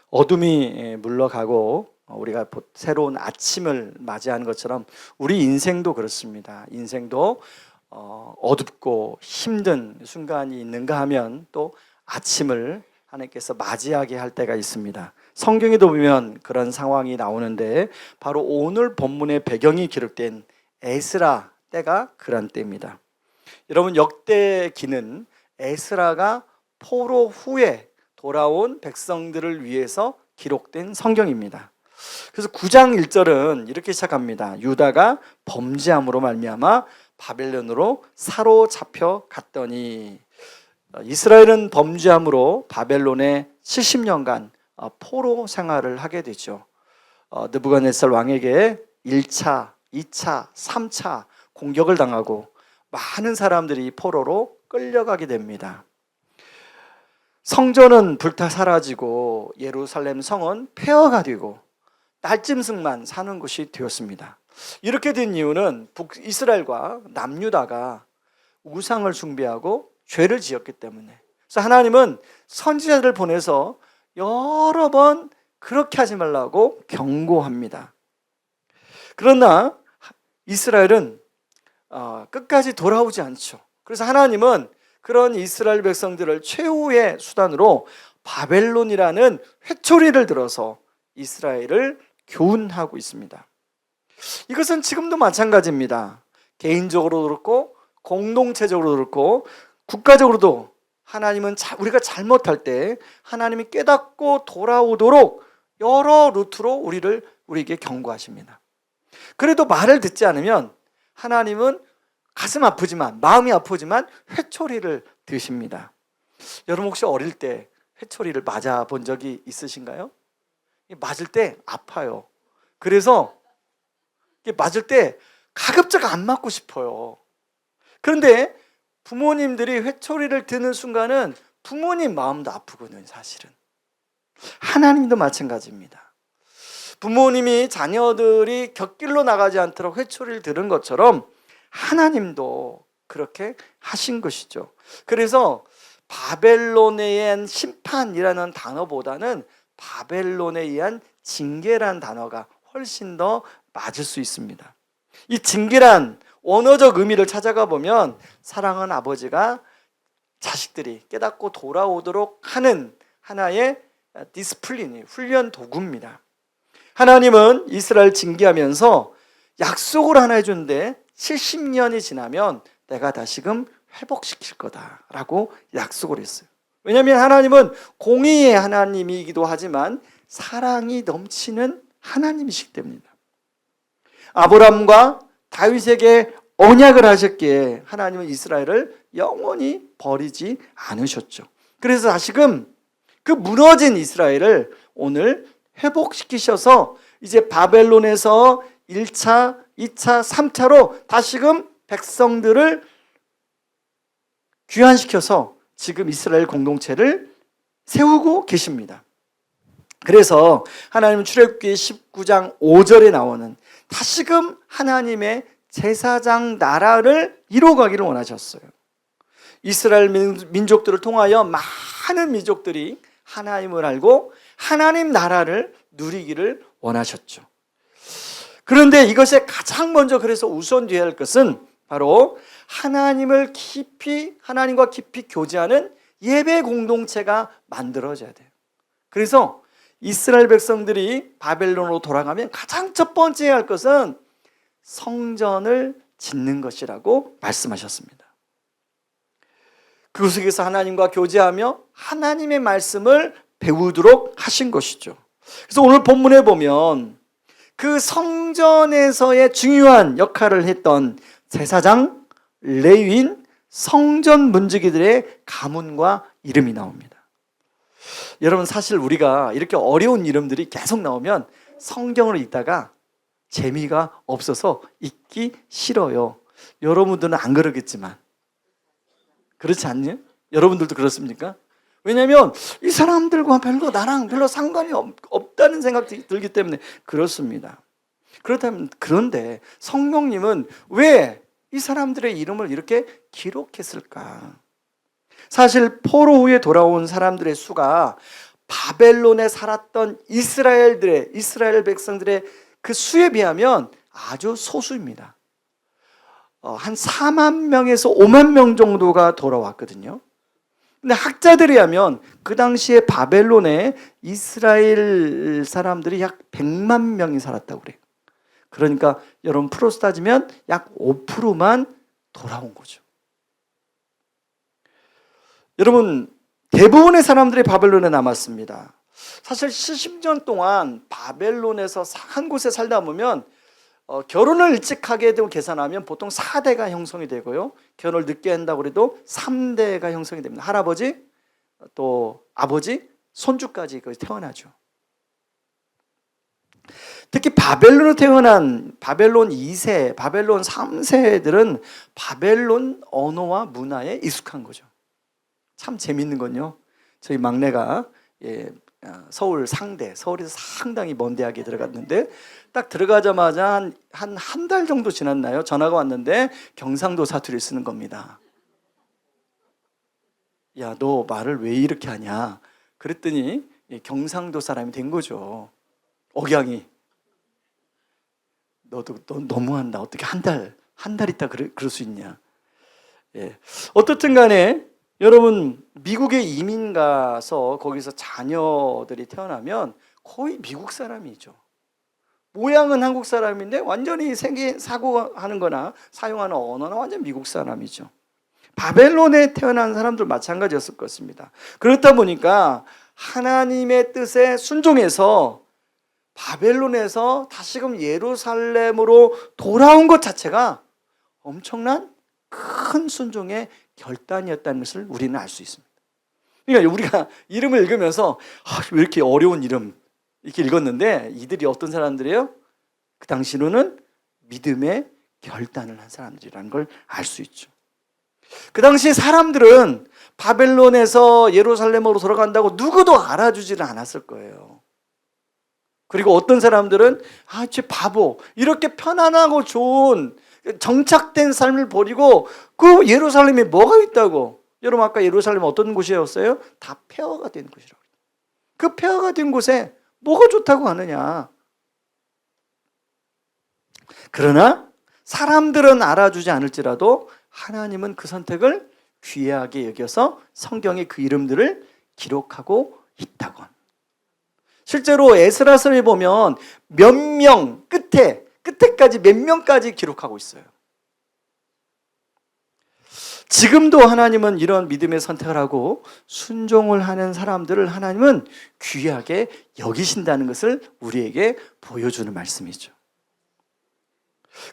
어둠이 물러가고 우리가 새로운 아침을 맞이하는 것처럼 우리 인생도 그렇습니다. 인생도 어둡고 힘든 순간이 있는가 하면 또 아침을 하나님께서 맞이하게 할 때가 있습니다. 성경에도 보면 그런 상황이 나오는데 바로 오늘 본문의 배경이 기록된 에스라 때가 그런 때입니다. 여러분, 역대기는 에스라가 포로 후에 돌아온 백성들을 위해서 기록된 성경입니다. 그래서 9장 1절은 이렇게 시작합니다. 유다가 범죄함으로 말미암아 바벨론으로 사로잡혀 갔더니, 이스라엘은 범죄함으로 바벨론에 70년간 포로 생활을 하게 되죠. 느부갓네살 왕에게 1차, 2차, 3차 공격을 당하고 많은 사람들이 포로로 끌려가게 됩니다. 성전은 불타 사라지고 예루살렘 성은 폐허가 되고 날짐승만 사는 곳이 되었습니다. 이렇게 된 이유는 북이스라엘과 남유다가 우상을 숭배하고 죄를 지었기 때문에. 그래서 하나님은 선지자들을 보내서 여러 번 그렇게 하지 말라고 경고합니다. 그러나 이스라엘은 끝까지 돌아오지 않죠. 그래서 하나님은 그런 이스라엘 백성들을 최후의 수단으로 바벨론이라는 회초리를 들어서 이스라엘을 교훈하고 있습니다. 이것은 지금도 마찬가지입니다. 개인적으로도 그렇고 공동체적으로도 그렇고 국가적으로도 하나님은 우리가 잘못할 때 하나님이 깨닫고 돌아오도록 여러 루트로 우리에게 경고하십니다. 그래도 말을 듣지 않으면 하나님은 가슴 아프지만, 마음이 아프지만 회초리를 드십니다. 여러분, 혹시 어릴 때 회초리를 맞아 본 적이 있으신가요? 맞을 때 아파요. 그래서 맞을 때 가급적 안 맞고 싶어요. 그런데 부모님들이 회초리를 드는 순간은 부모님 마음도 아프거든요, 사실은. 하나님도 마찬가지입니다. 부모님이 자녀들이 곁길로 나가지 않도록 회초리를 드는 것처럼 하나님도 그렇게 하신 것이죠. 그래서 바벨론에 의한 심판이라는 단어보다는 바벨론에 의한 징계란 단어가 훨씬 더 맞을 수 있습니다. 이 징계란 원어적 의미를 찾아가 보면 사랑하는 아버지가 자식들이 깨닫고 돌아오도록 하는 하나의 디스플린이 훈련 도구입니다. 하나님은 이스라엘 징계하면서 약속을 하나 해주는데 70년이 지나면 내가 다시금 회복시킬 거다라고 약속을 했어요. 왜냐하면 하나님은 공의의 하나님이기도 하지만 사랑이 넘치는 하나님이시기 때문입니다. 아브라함과 다윗에게 언약을 하셨기에 하나님은 이스라엘을 영원히 버리지 않으셨죠. 그래서 다시금 그 무너진 이스라엘을 오늘 회복시키셔서 이제 바벨론에서 1차, 2차, 3차로 다시금 백성들을 귀환시켜서 지금 이스라엘 공동체를 세우고 계십니다. 그래서 하나님은 출애굽기 19장 5절에 나오는 다시금 하나님의 제사장 나라를 이루어가기를 원하셨어요. 이스라엘 민족들을 통하여 많은 민족들이 하나님을 알고 하나님 나라를 누리기를 원하셨죠. 그런데 이것에 가장 먼저 그래서 우선돼야 할 것은 바로 하나님과 깊이 교제하는 예배 공동체가 만들어져야 돼요. 그래서 이스라엘 백성들이 바벨론으로 돌아가면 가장 첫 번째 해야 할 것은 성전을 짓는 것이라고 말씀하셨습니다. 그 속에서 하나님과 교제하며 하나님의 말씀을 배우도록 하신 것이죠. 그래서 오늘 본문에 보면 그 성전에서의 중요한 역할을 했던 제사장, 레위인, 성전 문지기들의 가문과 이름이 나옵니다. 여러분, 사실 우리가 이렇게 어려운 이름들이 계속 나오면 성경을 읽다가 재미가 없어서 읽기 싫어요. 여러분들은 안 그러겠지만 그렇지 않니? 여러분들도 그렇습니까? 왜냐하면 이 사람들과 나랑 별로 상관이 없다는 생각이 들기 때문에 그렇습니다. 그런데 성령님은 왜 이 사람들의 이름을 이렇게 기록했을까? 사실 포로 후에 돌아온 사람들의 수가 바벨론에 살았던 이스라엘 백성들의 그 수에 비하면 아주 소수입니다. 한 4만 명에서 5만 명 정도가 돌아왔거든요. 근데 학자들이 하면 그 당시에 바벨론에 이스라엘 사람들이 약 100만 명이 살았다고 그래요. 그러니까 여러분 프로스 따지면 약 5%만 돌아온 거죠. 여러분 대부분의 사람들이 바벨론에 남았습니다. 사실 70년 동안 바벨론에서 한 곳에 살다 보면 결혼을 일찍 하게 되고 계산하면 보통 4대가 형성이 되고요. 결혼을 늦게 한다고 해도 3대가 형성이 됩니다. 할아버지, 또 아버지, 손주까지 태어나죠. 특히 바벨론으로 태어난 바벨론 2세, 바벨론 3세들은 바벨론 언어와 문화에 익숙한 거죠. 참 재밌는 건요, 저희 막내가 서울 상대, 서울에서 상당히 먼 대학에 들어갔는데 딱 들어가자마자 한 달 정도 지났나요? 전화가 왔는데 경상도 사투리를 쓰는 겁니다. 야, 너 말을 왜 이렇게 하냐? 그랬더니 경상도 사람이 된 거죠. 억양이. 너 너무한다. 어떻게 한 달 있다 그럴 수 있냐? 어떻든 간에 여러분 미국에 이민 가서 거기서 자녀들이 태어나면 거의 미국 사람이죠. 모양은 한국 사람인데 완전히 사고하는 거나 사용하는 언어는 완전 미국 사람이죠. 바벨론에 태어난 사람들 마찬가지였을 것입니다. 그렇다 보니까 하나님의 뜻에 순종해서 바벨론에서 다시금 예루살렘으로 돌아온 것 자체가 엄청난 큰 순종의 결단이었다는 것을 우리는 알 수 있습니다. 그러니까 우리가 이름을 읽으면서 왜 이렇게 어려운 이름 이렇게 읽었는데 이들이 어떤 사람들이에요? 그 당시로는 믿음의 결단을 한 사람들이라는 걸 알 수 있죠. 그 당시 사람들은 바벨론에서 예루살렘으로 돌아간다고 누구도 알아주지는 않았을 거예요. 그리고 어떤 사람들은 쟤 바보, 이렇게 편안하고 좋은 정착된 삶을 버리고 그 예루살렘에 뭐가 있다고. 여러분 아까 예루살렘 어떤 곳이었어요? 다 폐허가 된 곳이라고. 그 폐허가 된 곳에 뭐가 좋다고 하느냐. 그러나 사람들은 알아주지 않을지라도 하나님은 그 선택을 귀하게 여겨서 성경에 그 이름들을 기록하고 있다고. 실제로 에스라서에 보면 몇 명 끝에까지 몇 명까지 기록하고 있어요. 지금도 하나님은 이런 믿음의 선택을 하고 순종을 하는 사람들을 하나님은 귀하게 여기신다는 것을 우리에게 보여주는 말씀이죠.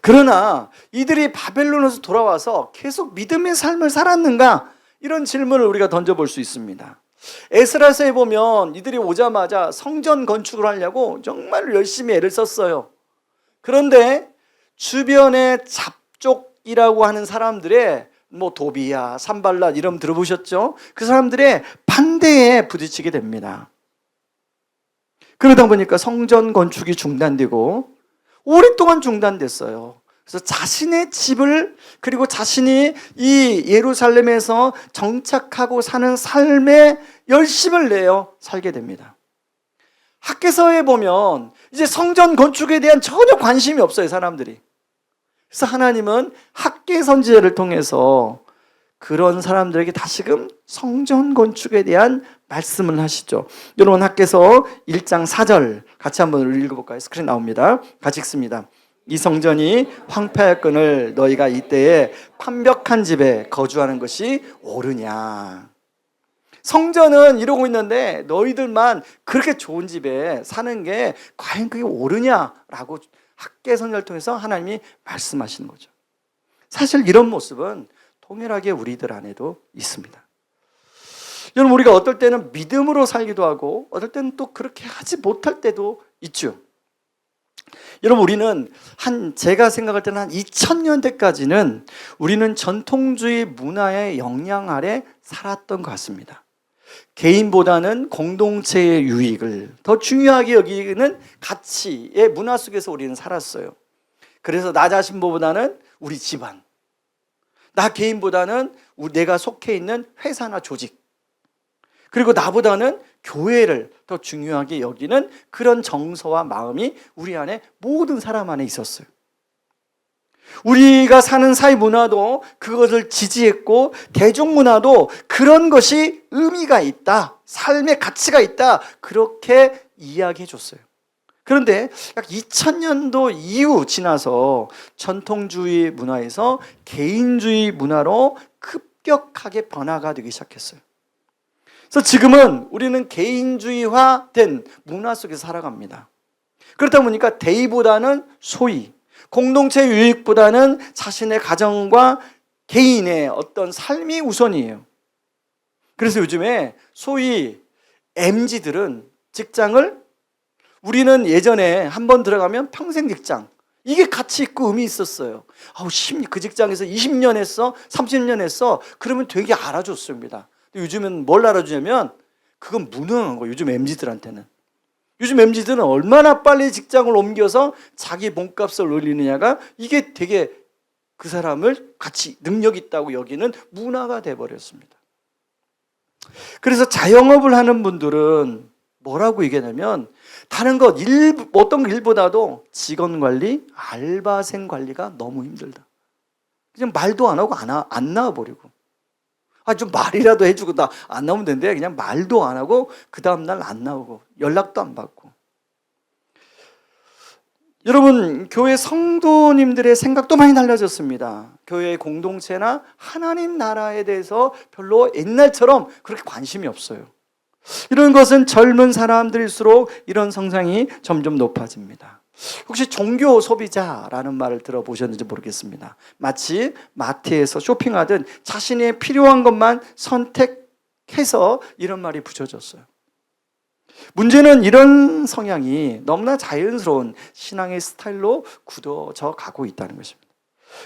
그러나 이들이 바벨론에서 돌아와서 계속 믿음의 삶을 살았는가? 이런 질문을 우리가 던져볼 수 있습니다. 에스라서에 보면 이들이 오자마자 성전 건축을 하려고 정말 열심히 애를 썼어요. 그런데 주변에 잡족이라고 하는 사람들의 도비야, 산발랏 이름 들어보셨죠? 그 사람들의 반대에 부딪히게 됩니다. 그러다 보니까 성전 건축이 중단되고 오랫동안 중단됐어요. 그래서 자신의 집을 그리고 자신이 이 예루살렘에서 정착하고 사는 삶에 열심을 내어 살게 됩니다. 학개서에 보면 이제 성전 건축에 대한 전혀 관심이 없어요, 사람들이. 그래서 하나님은 학개 선지자를 통해서 그런 사람들에게 다시금 성전 건축에 대한 말씀을 하시죠. 여러분 학개서 1장 4절 같이 한번 읽어볼까요? 스크린 나옵니다. 같이 읽습니다. 이 성전이 황폐하였거늘 너희가 이때에 판벽한 집에 거주하는 것이 옳으냐. 성전은 이러고 있는데 너희들만 그렇게 좋은 집에 사는 게 과연 그게 옳으냐라고 학개 선지자를 통해서 하나님이 말씀하시는 거죠. 사실 이런 모습은 동일하게 우리들 안에도 있습니다. 여러분 우리가 어떨 때는 믿음으로 살기도 하고 어떨 때는 또 그렇게 하지 못할 때도 있죠. 여러분 우리는 제가 생각할 때는 한 2000년대까지는 우리는 전통주의 문화의 영향 아래 살았던 것 같습니다. 개인보다는 공동체의 유익을 더 중요하게 여기는 가치의 문화 속에서 우리는 살았어요. 그래서 나 자신보다는 우리 집안, 나 개인보다는 내가 속해 있는 회사나 조직, 그리고 나보다는 교회를 더 중요하게 여기는 그런 정서와 마음이 우리 안에 모든 사람 안에 있었어요. 우리가 사는 사회 문화도 그것을 지지했고 대중문화도 그런 것이 의미가 있다, 삶의 가치가 있다, 그렇게 이야기해 줬어요. 그런데 약 2000년도 이후 지나서 전통주의 문화에서 개인주의 문화로 급격하게 변화가 되기 시작했어요. 그래서 지금은 우리는 개인주의화된 문화 속에서 살아갑니다. 그렇다 보니까 대의보다는 소위, 공동체 유익보다는 자신의 가정과 개인의 어떤 삶이 우선이에요. 그래서 요즘에 소위 MZ들은 직장을, 우리는 예전에 한번 들어가면 평생 직장, 이게 가치 있고 의미 있었어요. 그 직장에서 20년 했어, 30년 했어, 그러면 되게 알아줬습니다. 근데 요즘은 뭘 알아주냐면 그건 무능한 거예요. 요즘 MZ들한테는. 요즘 MZ들은 얼마나 빨리 직장을 옮겨서 자기 몸값을 올리느냐가 이게 되게 그 사람을 같이 능력 있다고 여기는 문화가 돼버렸습니다. 그래서 자영업을 하는 분들은 뭐라고 얘기하냐면 다른 것 어떤 일보다도 직원 관리, 알바생 관리가 너무 힘들다. 그냥 말도 안 하고 안 나와버리고, 좀 말이라도 해주고 나 안 나오면 되는데 그냥 말도 안 하고 그 다음날 안 나오고 연락도 안 받고. 여러분, 교회 성도님들의 생각도 많이 달라졌습니다. 교회 공동체나 하나님 나라에 대해서 별로 옛날처럼 그렇게 관심이 없어요. 이런 것은 젊은 사람들일수록 이런 성향이 점점 높아집니다. 혹시 종교 소비자라는 말을 들어보셨는지 모르겠습니다. 마치 마트에서 쇼핑하듯 자신의 필요한 것만 선택해서 이런 말이 붙여졌어요. 문제는 이런 성향이 너무나 자연스러운 신앙의 스타일로 굳어져 가고 있다는 것입니다.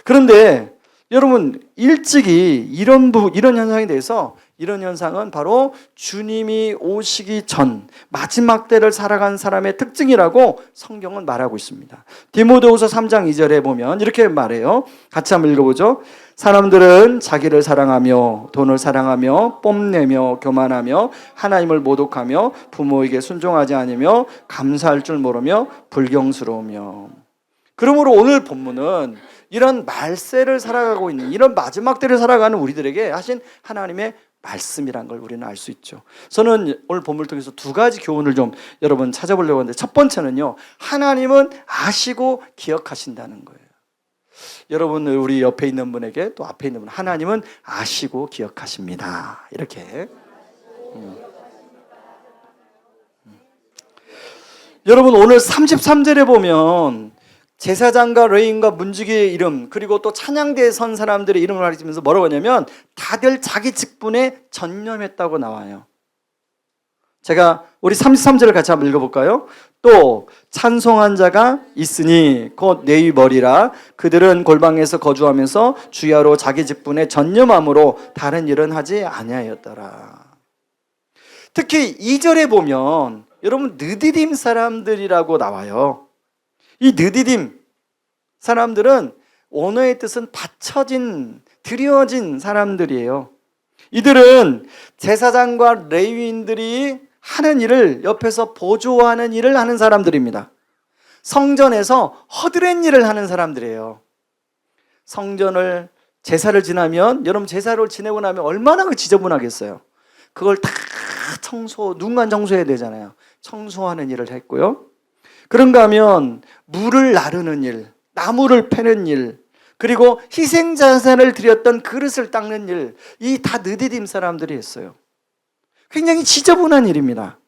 그런데 여러분, 일찍이 이런 현상에 대해서, 이런 현상은 바로 주님이 오시기 전 마지막 때를 살아간 사람의 특징이라고 성경은 말하고 있습니다. 디모데후서 3장 2절에 보면 이렇게 말해요. 같이 한번 읽어보죠. 사람들은 자기를 사랑하며 돈을 사랑하며 뽐내며 교만하며 하나님을 모독하며 부모에게 순종하지 않으며 감사할 줄 모르며 불경스러우며. 그러므로 오늘 본문은 이런 말세를 살아가고 있는, 이런 마지막 때를 살아가는 우리들에게 하신 하나님의 말씀이란 걸 우리는 알 수 있죠. 저는 오늘 본문을 통해서 두 가지 교훈을 좀 여러분 찾아보려고 하는데, 첫 번째는요, 하나님은 아시고 기억하신다는 거예요. 여러분, 우리 옆에 있는 분에게, 또 앞에 있는 분, 하나님은 아시고 기억하십니다. 이렇게. 여러분, 오늘 33절에 보면 제사장과 레위인과 문지기의 이름, 그리고 또 찬양대에 선 사람들의 이름을 가리키면서 뭐라고 하냐면 다들 자기 직분에 전념했다고 나와요. 제가 우리 33절을 같이 한번 읽어볼까요? 또 찬송한 자가 있으니 곧 레위 머리라. 그들은 골방에서 거주하면서 주야로 자기 직분에 전념함으로 다른 일은 하지 아니하였더라. 특히 2절에 보면 여러분, 느디딤 사람들이라고 나와요. 이 느디딤 사람들은 원어의 뜻은 바쳐진, 드려진 사람들이에요. 이들은 제사장과 레위인들이 하는 일을 옆에서 보조하는 일을 하는 사람들입니다. 성전에서 허드렛 일을 하는 사람들이에요. 성전을, 제사를 지나면, 여러분 제사를 지내고 나면 얼마나 그 지저분하겠어요. 그걸 다 누군가 청소해야 되잖아요. 청소하는 일을 했고요. 그런가 하면 물을 나르는 일, 나무를 패는 일, 그리고 희생자산을 드렸던 그릇을 닦는 일, 이 다 느디딤 사람들이 했어요. 굉장히 지저분한 일입니다.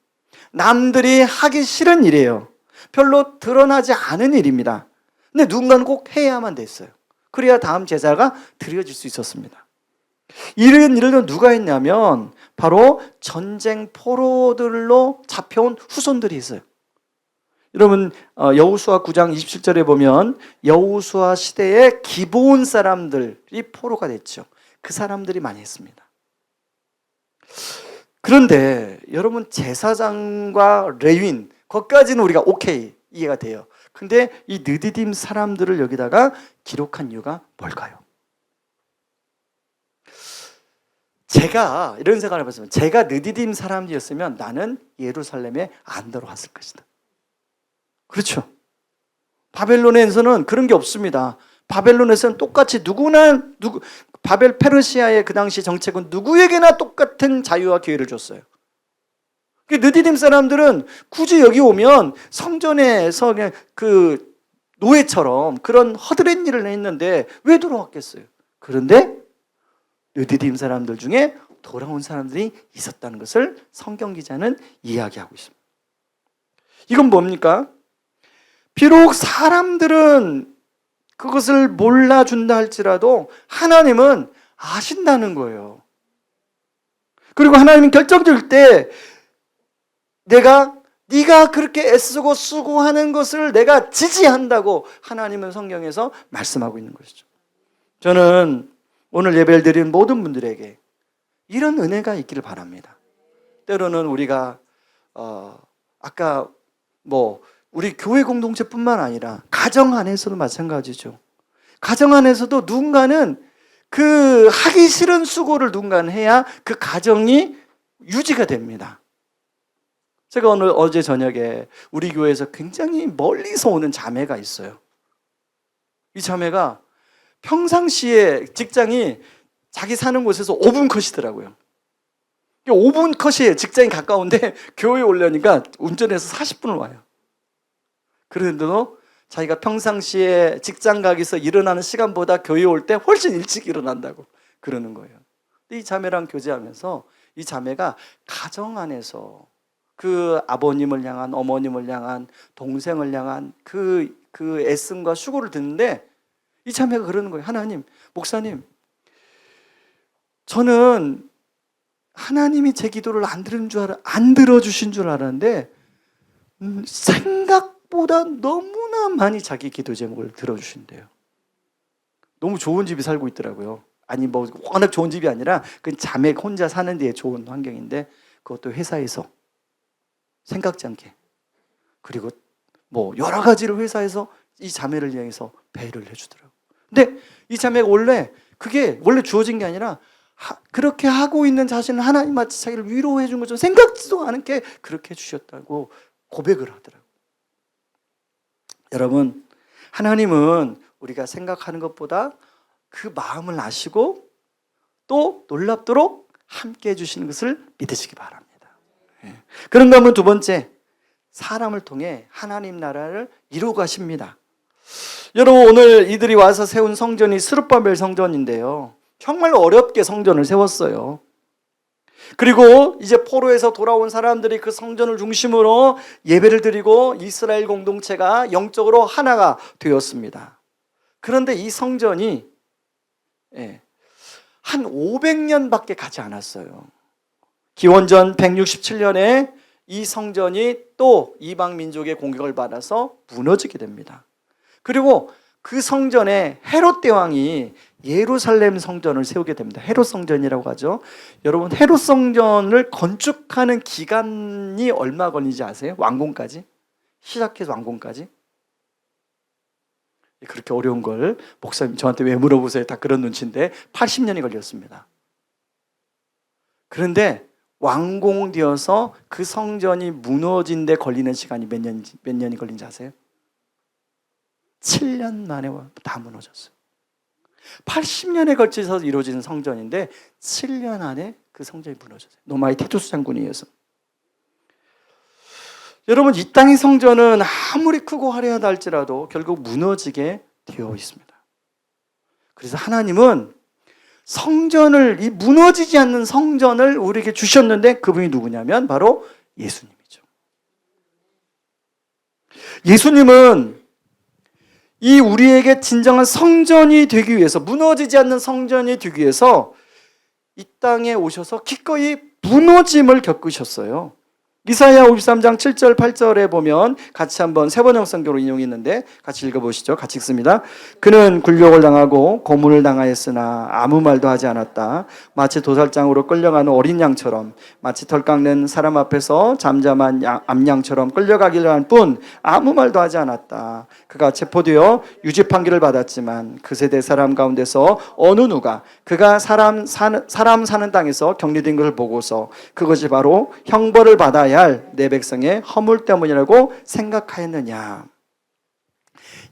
남들이 하기 싫은 일이에요. 별로 드러나지 않은 일입니다. 근데 누군가는 꼭 해야만 됐어요. 그래야 다음 제사가 드려질 수 있었습니다. 이런 일을 누가 했냐면 바로 전쟁 포로들로 잡혀온 후손들이 있어요. 여러분, 여호수아 9장 27절에 보면 여호수아 시대의 기브온 사람들이 포로가 됐죠. 그 사람들이 많이 했습니다. 그런데 여러분, 제사장과 레위인, 거기까지는 우리가 오케이, 이해가 돼요. 근데 이 느디딤 사람들을 여기다가 기록한 이유가 뭘까요? 제가 이런 생각을 해봤습니다. 제가 느디딤 사람이었으면 나는 예루살렘에 안 들어왔을 것이다. 그렇죠. 바벨론에서는 그런 게 없습니다. 바벨론에서는 똑같이 바벨 페르시아의 그 당시 정책은 누구에게나 똑같은 자유와 기회를 줬어요. 느디딤 사람들은 굳이 여기 오면 성전에서 그냥 그 노예처럼 그런 허드렛 일을 했는데 왜 들어왔겠어요? 그런데 느디딤 사람들 중에 돌아온 사람들이 있었다는 것을 성경 기자는 이야기하고 있습니다. 이건 뭡니까? 비록 사람들은 그것을 몰라준다 할지라도 하나님은 아신다는 거예요. 그리고 하나님은 결정적일 때 네가 그렇게 애쓰고 수고하는 것을 내가 지지한다고 하나님은 성경에서 말씀하고 있는 것이죠. 저는 오늘 예배를 드린 모든 분들에게 이런 은혜가 있기를 바랍니다. 때로는 우리가 아까 우리 교회 공동체뿐만 아니라 가정 안에서도 마찬가지죠. 가정 안에서도 누군가는 그 하기 싫은 수고를 누군가는 해야 그 가정이 유지가 됩니다. 제가 어제 저녁에 우리 교회에서 굉장히 멀리서 오는 자매가 있어요. 이 자매가 평상시에 직장이 자기 사는 곳에서 5분 컷이더라고요. 5분 컷이에요. 직장이 가까운데 교회에 오려니까 운전해서 40분을 와요. 그런데도 자기가 평상시에 직장 가기서 일어나는 시간보다 교회 올 때 훨씬 일찍 일어난다고 그러는 거예요. 이 자매랑 교제하면서 이 자매가 가정 안에서 그 아버님을 향한, 어머님을 향한, 동생을 향한 그 애씀과 수고를 듣는데 이 자매가 그러는 거예요. 하나님, 목사님, 저는 하나님이 제 기도를 안 들어주신 줄 알았는데 생각보다 너무나 많이 자기 기도 제목을 들어주신대요. 너무 좋은 집에 살고 있더라고요. 아니 워낙 좋은 집이 아니라 그 자매 혼자 사는 데에 좋은 환경인데 그것도 회사에서 생각지 않게, 그리고 여러 가지를 회사에서 이 자매를 향해서 배려를 해주더라고요. 근데 이 자매가 그게 원래 주어진 게 아니라 그렇게 하고 있는 자신은 하나님 마치 자기를 위로해 준 것처럼 생각지도 않게 그렇게 해주셨다고 고백을 하더라고요. 여러분, 하나님은 우리가 생각하는 것보다 그 마음을 아시고 또 놀랍도록 함께 해주시는 것을 믿으시기 바랍니다. 그런가 하면 두 번째, 사람을 통해 하나님 나라를 이루고 가십니다. 여러분, 오늘 이들이 와서 세운 성전이 스룹바벨 성전인데요, 정말 어렵게 성전을 세웠어요. 그리고 이제 포로에서 돌아온 사람들이 그 성전을 중심으로 예배를 드리고 이스라엘 공동체가 영적으로 하나가 되었습니다. 그런데 이 성전이 한 500년밖에 가지 않았어요. 기원전 167년에 이 성전이 또 이방 민족의 공격을 받아서 무너지게 됩니다. 그리고 그 성전에 헤롯 대왕이 예루살렘 성전을 세우게 됩니다. 헤롯 성전이라고 하죠. 여러분, 헤롯 성전을 건축하는 기간이 얼마 걸리는지 아세요? 완공까지? 시작해서 완공까지? 그렇게 어려운 걸 목사님 저한테 왜 물어보세요? 다 그런 눈치인데 80년이 걸렸습니다. 그런데 완공되어서 그 성전이 무너진 데 걸리는 시간이 몇 년이 걸린지 아세요? 7년 만에 다 무너졌어요. 80년에 걸쳐서 이루어지는 성전인데 7년 안에 그 성전이 무너졌어요. 로마의 티투스 장군에 의해서. 여러분, 이 땅의 성전은 아무리 크고 화려하다 할지라도 결국 무너지게 되어 있습니다. 그래서 하나님은 성전을, 이 무너지지 않는 성전을 우리에게 주셨는데 그분이 누구냐면 바로 예수님이죠. 예수님은 이 우리에게 진정한 성전이 되기 위해서, 무너지지 않는 성전이 되기 위해서 이 땅에 오셔서 기꺼이 무너짐을 겪으셨어요. 이사야 53장 7절 8절에 보면 같이 한번 세번역 성경으로 인용이 있는데 같이 읽어보시죠. 같이 읽습니다. 그는 굴욕을 당하고 고문을 당하였으나 아무 말도 하지 않았다. 마치 도살장으로 끌려가는 어린 양처럼, 마치 털 깎는 사람 앞에서 잠잠한 암양처럼 끌려가기를 한 뿐 아무 말도 하지 않았다. 그가 체포되어 유죄 판결을 받았지만 그 세대 사람 가운데서 어느 누가 그가 사람 사는 땅에서 격리된 것을 보고서 그것이 바로 형벌을 받아야 할 내 백성의 허물 때문이라고 생각하였느냐.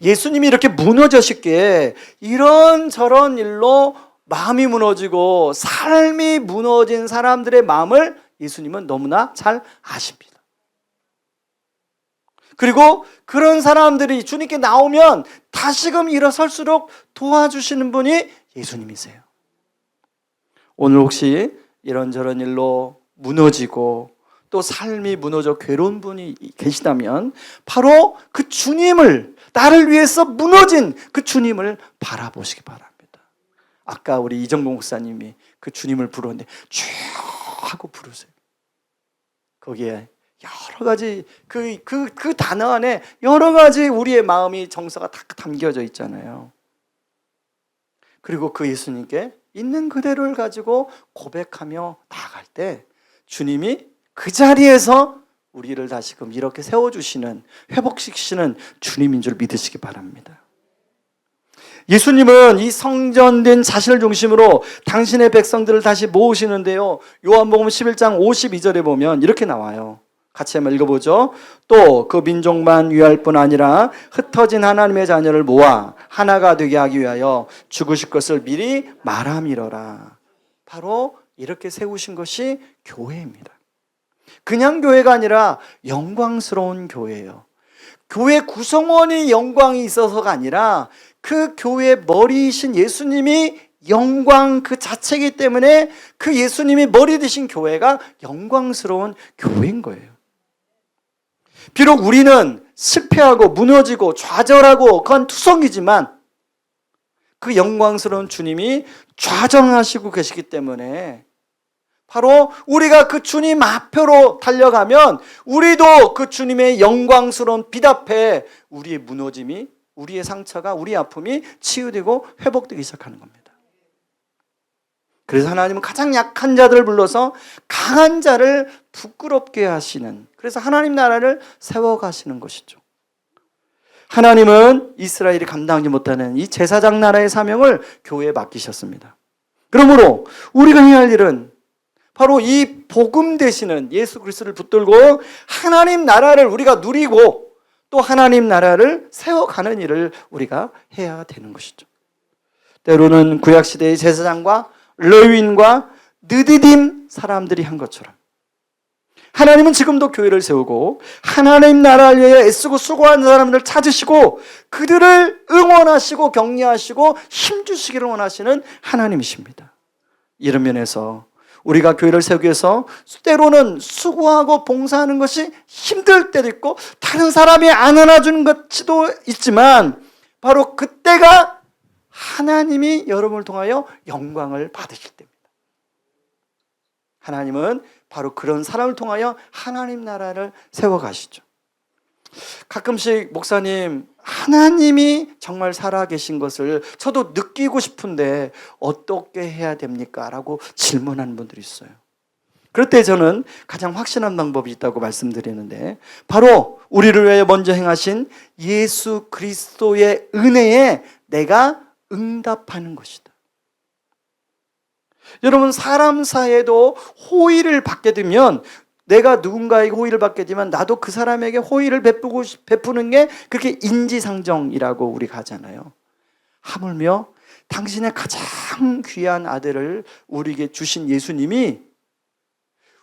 예수님이 이렇게 무너졌기에 이런저런 일로 마음이 무너지고 삶이 무너진 사람들의 마음을 예수님은 너무나 잘 아십니다. 그리고 그런 사람들이 주님께 나오면 다시금 일어설수록 도와주시는 분이 예수님이세요. 오늘 혹시 이런저런 일로 무너지고 또 삶이 무너져 괴로운 분이 계시다면 바로 그 주님을, 나를 위해서 무너진 그 주님을 바라보시기 바랍니다. 아까 우리 이정봉 목사님이 그 주님을 부르는데 쭉 하고 부르세요. 거기에 여러 가지 그 단어 안에 여러 가지 우리의 마음이 정서가 다 담겨져 있잖아요. 그리고 그 예수님께 있는 그대로를 가지고 고백하며 나아갈 때 주님이 그 자리에서 우리를 다시금 이렇게 세워주시는, 회복시키시는 주님인 줄 믿으시기 바랍니다. 예수님은 이 성전된 자신을 중심으로 당신의 백성들을 다시 모으시는데요, 요한복음 11장 52절에 보면 이렇게 나와요. 같이 한번 읽어보죠. 또 그 민족만 위할 뿐 아니라 흩어진 하나님의 자녀를 모아 하나가 되게 하기 위하여 죽으실 것을 미리 말함이러라. 바로 이렇게 세우신 것이 교회입니다. 그냥 교회가 아니라 영광스러운 교회예요. 교회 구성원이 영광이 있어서가 아니라 그 교회의 머리이신 예수님이 영광 그 자체이기 때문에 그 예수님이 머리 되신 교회가 영광스러운 교회인 거예요. 비록 우리는 실패하고 무너지고 좌절하고 그건 투성이지만 그 영광스러운 주님이 좌정하시고 계시기 때문에 바로 우리가 그 주님 앞으로 달려가면 우리도 그 주님의 영광스러운 빛 앞에 우리의 무너짐이, 우리의 상처가, 우리의 아픔이 치유되고 회복되기 시작하는 겁니다. 그래서 하나님은 가장 약한 자들을 불러서 강한 자를 부끄럽게 하시는, 그래서 하나님 나라를 세워가시는 것이죠. 하나님은 이스라엘이 감당하지 못하는 이 제사장 나라의 사명을 교회에 맡기셨습니다. 그러므로 우리가 해야 할 일은 바로 이 복음 되시는 예수 그리스도를 붙들고 하나님 나라를 우리가 누리고 또 하나님 나라를 세워가는 일을 우리가 해야 되는 것이죠. 때로는 구약시대의 제사장과 레위인과 느디딤 사람들이 한 것처럼 하나님은 지금도 교회를 세우고 하나님 나라를 위해 애쓰고 수고하는 사람들을 찾으시고 그들을 응원하시고 격려하시고 힘주시기를 원하시는 하나님이십니다. 이런 면에서 우리가 교회를 세우기 위해서 때로는 수고하고 봉사하는 것이 힘들 때도 있고 다른 사람이 안 안아주는 것도 있지만 바로 그때가 하나님이 여러분을 통하여 영광을 받으실 때입니다. 하나님은 바로 그런 사람을 통하여 하나님 나라를 세워가시죠. 가끔씩 목사님, 하나님이 정말 살아계신 것을 저도 느끼고 싶은데 어떻게 해야 됩니까? 라고 질문하는 분들이 있어요. 그럴 때 저는 가장 확실한 방법이 있다고 말씀드리는데 바로 우리를 위해 먼저 행하신 예수 그리스도의 은혜에 내가 응답하는 것이다. 여러분, 사람 사이에도 호의를 받게 되면 내가 누군가에게 호의를 받게 되면 나도 그 사람에게 호의를 베푸는 게 그렇게 인지상정이라고 우리가 하잖아요. 하물며 당신의 가장 귀한 아들을 우리에게 주신 예수님이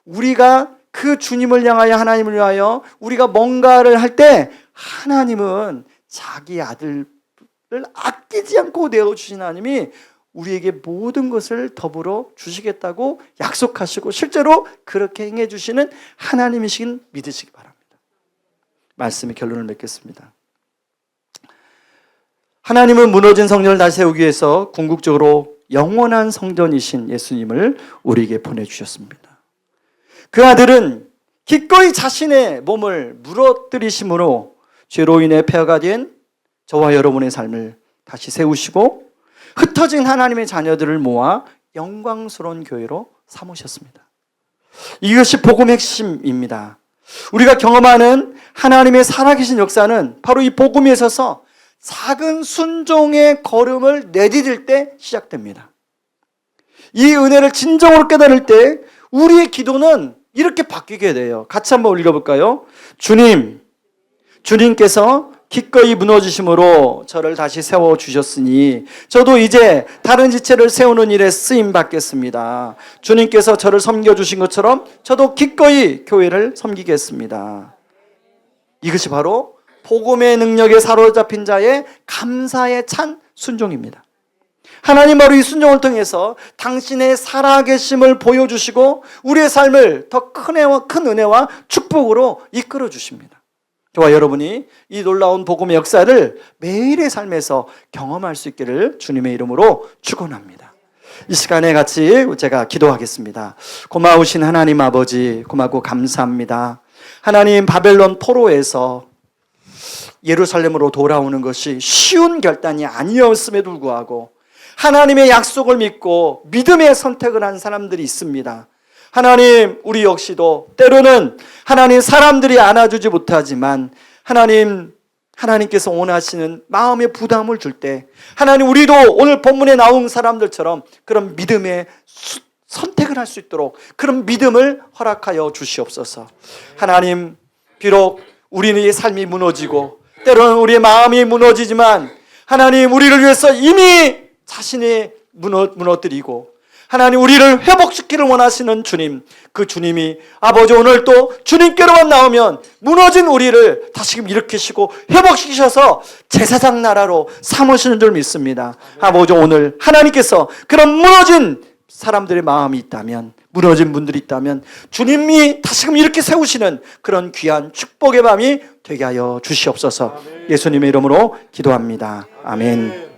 우리가 그 주님을 향하여 하나님을 위하여 우리가 뭔가를 할 때 하나님은 자기 아들을 아끼지 않고 내어주신 하나님이 우리에게 모든 것을 더불어 주시겠다고 약속하시고 실제로 그렇게 행해 주시는 하나님이신 믿으시기 바랍니다. 말씀의 결론을 맺겠습니다. 하나님은 무너진 성전을 다시 세우기 위해서 궁극적으로 영원한 성전이신 예수님을 우리에게 보내주셨습니다. 그 아들은 기꺼이 자신의 몸을 무너뜨리심으로 죄로 인해 폐허가 된 저와 여러분의 삶을 다시 세우시고 흩어진 하나님의 자녀들을 모아 영광스러운 교회로 삼으셨습니다. 이것이 복음의 핵심입니다. 우리가 경험하는 하나님의 살아계신 역사는 바로 이 복음에 있어서 작은 순종의 걸음을 내디딜 때 시작됩니다. 이 은혜를 진정으로 깨달을 때 우리의 기도는 이렇게 바뀌게 돼요. 같이 한번 읽어볼까요? 주님께서 기꺼이 무너지심으로 저를 다시 세워주셨으니 저도 이제 다른 지체를 세우는 일에 쓰임받겠습니다. 주님께서 저를 섬겨주신 것처럼 저도 기꺼이 교회를 섬기겠습니다. 이것이 바로 복음의 능력에 사로잡힌 자의 감사에 찬 순종입니다. 하나님 바로 이 순종을 통해서 당신의 살아계심을 보여주시고 우리의 삶을 더 큰 은혜와 축복으로 이끌어 주십니다. 저와 여러분이 이 놀라운 복음의 역사를 매일의 삶에서 경험할 수 있기를 주님의 이름으로 축원합니다. 이 시간에 같이 제가 기도하겠습니다. 고마우신 하나님 아버지, 고맙고 감사합니다. 하나님, 바벨론 포로에서 예루살렘으로 돌아오는 것이 쉬운 결단이 아니었음에도 불구하고 하나님의 약속을 믿고 믿음의 선택을 한 사람들이 있습니다. 하나님, 우리 역시도 때로는 하나님 사람들이 안아주지 못하지만 하나님께서 원하시는 마음의 부담을 줄 때 하나님, 우리도 오늘 본문에 나온 사람들처럼 그런 믿음의 선택을 할 수 있도록 그런 믿음을 허락하여 주시옵소서. 하나님, 비록 우리의 삶이 무너지고 때로는 우리의 마음이 무너지지만 하나님, 우리를 위해서 이미 자신이 무너뜨리고 하나님, 우리를 회복시키를 원하시는 주님, 그 주님이 아버지 오늘 또 주님께로만 나오면 무너진 우리를 다시금 일으키시고 회복시키셔서 제사장 나라로 삼으시는 줄 믿습니다. 아버지, 오늘 하나님께서 그런 무너진 사람들의 마음이 있다면, 무너진 분들이 있다면 주님이 다시금 이렇게 세우시는 그런 귀한 축복의 밤이 되게 하여 주시옵소서. 예수님의 이름으로 기도합니다. 아멘.